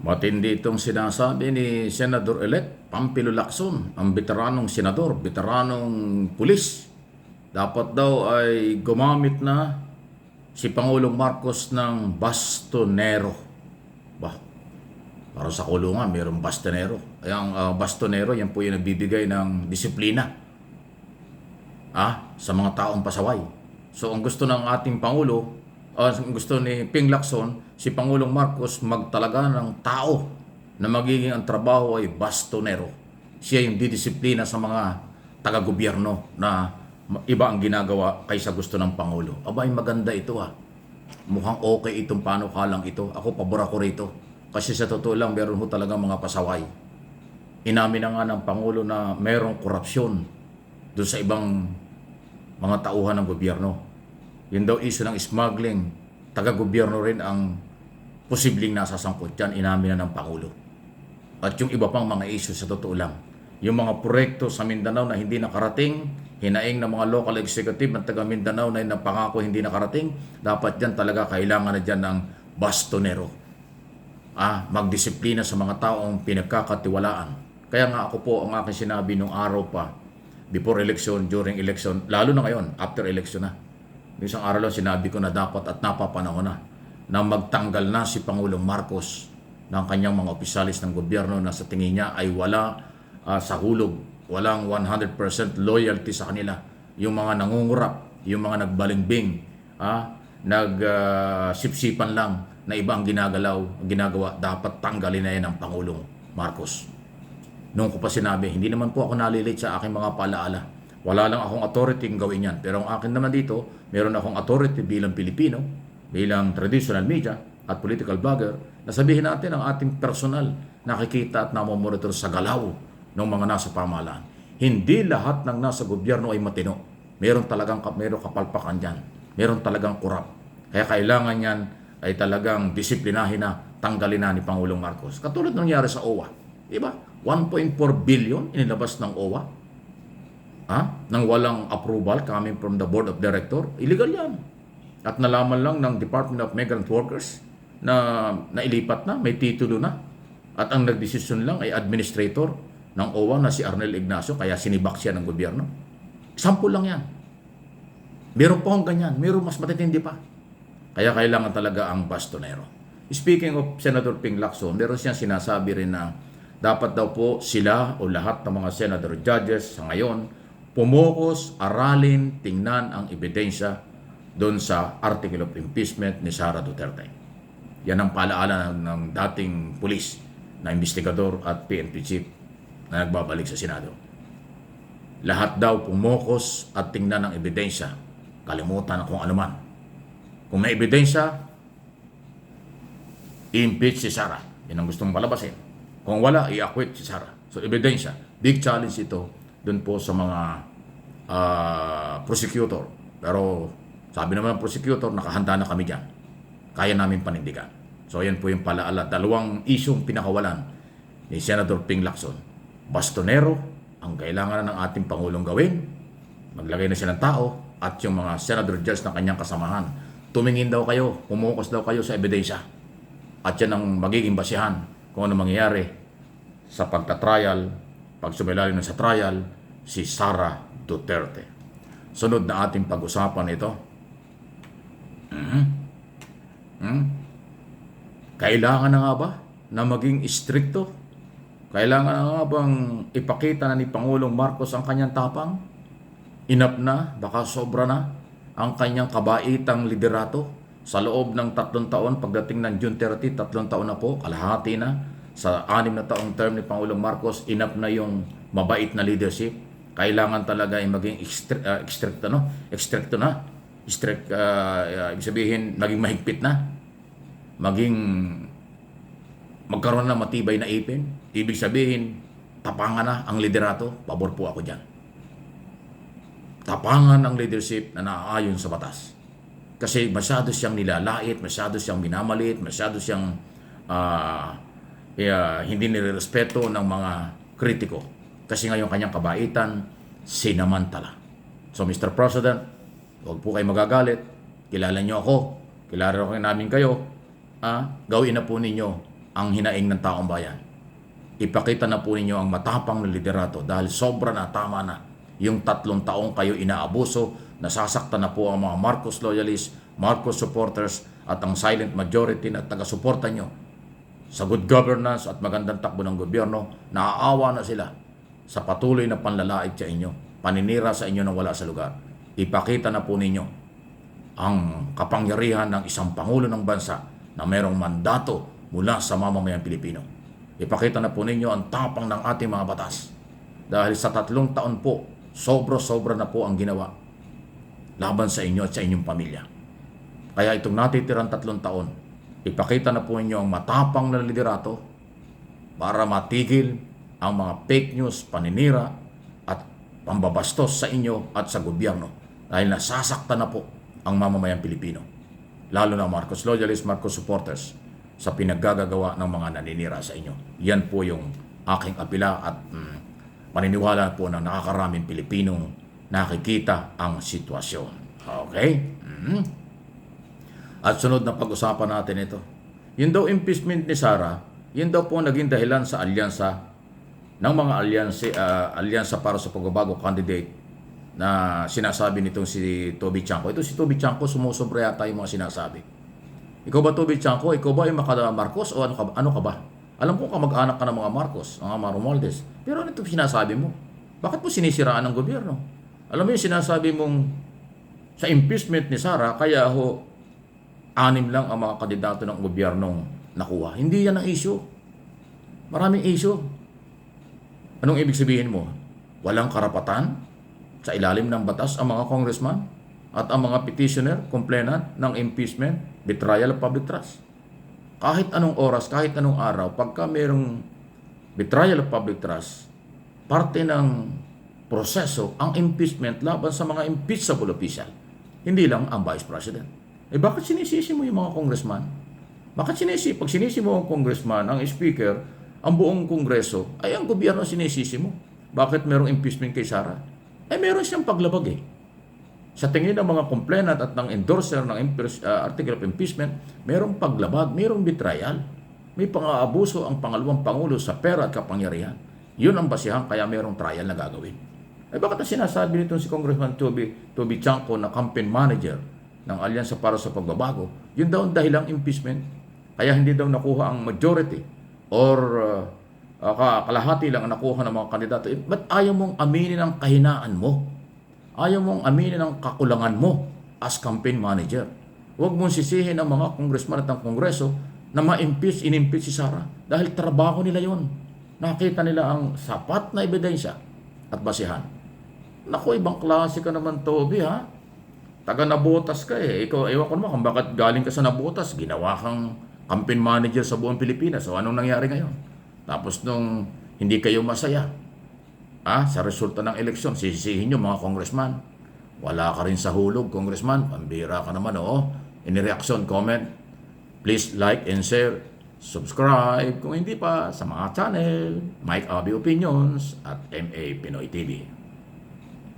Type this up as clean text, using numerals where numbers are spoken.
Matindi itong sinasabi ni Senador-elect Pampilo Lacson, ang veteranong senador, veteranong pulis. Dapat daw ay gumamit na si Pangulong Marcos ng bastonero. Bah, para sa kulungan, mayroong bastonero. Ang bastonero, yan po yung nagbibigay ng disiplina sa mga taong pasaway. So ang gusto ng ating Pangulo, ang gusto ni Ping Lacson, si Pangulong Marcos magtalaga ng tao na magiging ang trabaho ay bastonero. Siya yung didisiplina sa mga taga-gobyerno na iba ang ginagawa kaysa gusto ng Pangulo. Abay, maganda ito Mukhang okay itong panukalang ito. Ako, pabor ako rito. Kasi sa totoo lang, meron ho talagang mga pasaway. Inamin na nga ng Pangulo na merong korupsyon doon sa ibang mga tauhan ng gobyerno. Yun daw issue ng smuggling, taga-gobyerno rin ang posibleng nasasangkot dyan, inamin na ng Pangulo. At yung iba pang mga issue sa totoo lang, yung mga proyekto sa Mindanao na hindi nakarating, hinaing ng mga local executive ng taga Mindanao na napangako hindi nakarating, dapat dyan talaga kailangan na dyan ng bastonero. Magdisiplina sa mga taong pinagkakatiwalaan. Kaya nga ako po ang aking sinabi nung araw pa, before election, during election, lalo na ngayon, after election na. Isang araw lang sinabi ko na dapat at napapanahon na magtanggal na si Pangulong Marcos ng kanyang mga opisyalis ng gobyerno na sa tingin niya ay wala sa hulog, walang 100% loyalty sa kanila. Yung mga nangungurap, yung mga nagbalingbing, nagsipsipan lang na iba ang ginagawa, dapat tanggalin na yan ng Pangulong Marcos. Noong ko pa sinabi, hindi naman po ako nalilate sa aking mga paalaala. Wala lang akong authority ng gawin yan. Pero ang akin naman dito, meron akong authority bilang Pilipino, bilang traditional media at political blogger, na sabihin natin ang ating personal nakikita at namomonitor sa galaw ng mga nasa pamahalaan. Hindi lahat ng nasa gobyerno ay matino. Meron kapalpakan dyan. Meron talagang kurap. Kaya kailangan yan ay talagang disiplinahin na, tanggalin na ni Pangulong Marcos. Katulad ng nangyari sa OWA. Diba? 1.4 billion inilabas ng OWA. Nang walang approval coming from the board of director, illegal yan. At nalaman lang ng Department of Migrant Workers na nailipat na, may titulo na. At ang nagdesisyon lang ay administrator ng OWA na si Arnel Ignacio, kaya sinibak siya ng gobyerno. Sample lang yan. Meron pa akong ganyan, meron mas matitindi pa. Kaya kailangan talaga ang bastonero. Speaking of Senator Ping Lacson, meron siyang sinasabi rin na dapat daw po sila o lahat ng mga senator judges sa ngayon pumokos, aralin, tingnan ang ebidensya doon sa article of impeachment ni Sara Duterte. Yan ang paalaala ng dating pulis na investigador at PNP chief na nagbabalik sa Senado. Lahat daw pumokos at tingnan ang ebidensya. Kalimutan na kung ano man. Kung may ebidensya, i-impeach si Sara. Yan ang gustong palabasin. Kung wala, i-acquit si Sara. So, ebidensya. Big challenge ito dun po sa mga prosecutor. Pero sabi naman ng prosecutor, nakahanda na kami dyan. Kaya namin panindigan. So yan po yung palaala. Dalawang isyong pinakawalan ni Senator Ping Lacson. Bastonero, ang kailangan ng ating Pangulong gawin. Maglagay na siya ng tao at yung mga senator judge na kanyang kasamahan. Tumingin daw kayo, pumukas daw kayo sa ebidensya. At yan ang magiging basihan kung ano mangyayari sa pagtatrial, pag sumilalim na sa trial, si Sara Duterte. Sunod na ating pag-usapan ito. Kailangan na nga ba na maging istrikto? Kailangan na nga bang ipakita na ni Pangulong Marcos ang kanyang tapang? Inap na, baka sobra na ang kanyang kabaitang liderato sa loob ng 3 taon. Pagdating ng June 30, 3 taon na po, kalahati na. Sa 6 na taong term ni Pangulong Marcos, inap na yung mabait na leadership. Kailangan talaga ay maging stricto na. Ibig sabihin, maging mahigpit na. Magkaroon na matibay na ipin. Ibig sabihin, tapangan na ang liderato. Pabor po ako dyan. Tapangan ang leadership na naaayon sa batas. Kasi masyado siyang nilalait, masyado siyang minamalit, masyado siyang hindi nirerespeto ng mga kritiko. Kasi ngayon kanyang kabaitan, sinamantala. So Mr. President, huwag po kayo magagalit. Kilala niyo ako. Kilala rin namin kayo. Gawin na po ninyo ang hinaing ng taong bayan. Ipakita na po ninyo ang matapang na liderato dahil sobra na, tama na. Yung 3 taong kayo inaabuso, nasasaktan na po ang mga Marcos loyalists, Marcos supporters at ang silent majority na taga-suporta nyo sa good governance at magandang takbo ng gobyerno. Naaawa na sila sa patuloy na panlalait sa inyo, paninira sa inyo na wala sa lugar. Ipakita na po ninyo ang kapangyarihan ng isang pangulo ng bansa na mayroong mandato mula sa mamamayang Pilipino. Ipakita na po ninyo ang tapang ng ating mga batas. Dahil sa 3 taon po, sobra-sobra na po ang ginawa laban sa inyo at sa inyong pamilya. Kaya itong natitirang 3 taon, ipakita na po ninyo ang matapang na liderato para matigil ang mga fake news, paninira at pambabastos sa inyo at sa gobyerno. Dahil nasasaktan na po ang mamamayang Pilipino. Lalo na Marcos loyalists, Marcos supporters sa pinaggagawa ng mga naninira sa inyo. Yan po yung aking apila at paniniwala po ng nakakaraming Pilipinong nakikita ang sitwasyon. Okay? At sunod na pag-usapan natin ito. Yun daw impeachment ni Sara, yun daw po naging dahilan sa alyansa ng mga alyansa para sa pagbabago candidate na sinasabi nitong si Toby Chanco. Ito si Toby Chanco, sumusobra yata yung mga sinasabi. Ikaw ba, Toby Chanco? Ikaw ba yung Marcos o ano ka ba? Alam ko kamag-anak ka ng mga Marcos, ng mga Romualdez. Pero ano ito sinasabi mo? Bakit mo sinisiraan ng gobyerno? Alam mo yung sinasabi mong sa impeachment ni Sara, kaya 6 lang ang mga kandidato ng gobyernong nakuha. Hindi yan ang issue. Maraming issue. Anong ibig sabihin mo? Walang karapatan sa ilalim ng batas ang mga congressman at ang mga petitioner, complainant ng impeachment, betrayal of public trust. Kahit anong oras, kahit anong araw, pagka mayroong betrayal of public trust, parte ng proseso ang impeachment laban sa mga impeachable official. Hindi lang ang Vice President. Bakit sinisisi mo yung mga congressman? Bakit pag sinisi mo ang congressman, ang speaker, ang buong kongreso, ay ang gobyerno sinisisi mo? Bakit mayroong impeachment kay Sara? Meron siyang paglabag eh. Sa tingin ng mga complainant at ng endorser ng article of impeachment, mayroong paglabag, mayroong betrayal. May pang-aabuso ang pangalawang pangulo sa pera at kapangyarihan. Yun ang basihan kaya mayroong trial na gagawin. Bakit ang sinasabi nito si Congressman Toby Chanco na campaign manager ng Alyansa para sa Pagbabago? Yun daw ang dahilang impeachment. Kaya hindi daw nakuha ang majority or kalahati lang ang nakuha ng mga kandidato. Ba't ayaw mong aminin ang kahinaan mo? Ayaw mong aminin ang kakulangan mo as campaign manager. Huwag mong sisihin ang mga congressman at ang kongreso na inimpeach si Sara dahil trabaho nila yon. Nakita nila ang sapat na ebidensya at basihan. Naku, ibang klase ka naman, Toby, ha? Taga Nabotas ka eh. Ikaw, ewan ko naman kung bakit galing ka sa Nabotas, ginawa kang campaign manager sa buong Pilipinas. So, anong nangyari ngayon? Tapos nung hindi kayo masaya, sa resulta ng eleksyon, sisisihin nyo mga congressman. Wala ka rin sa hulog, congressman. Pambira ka naman, oo. Any reaction, comment, please like and share. Subscribe kung hindi pa sa mga channel, Mike Abby Opinions at MA Pinoy TV.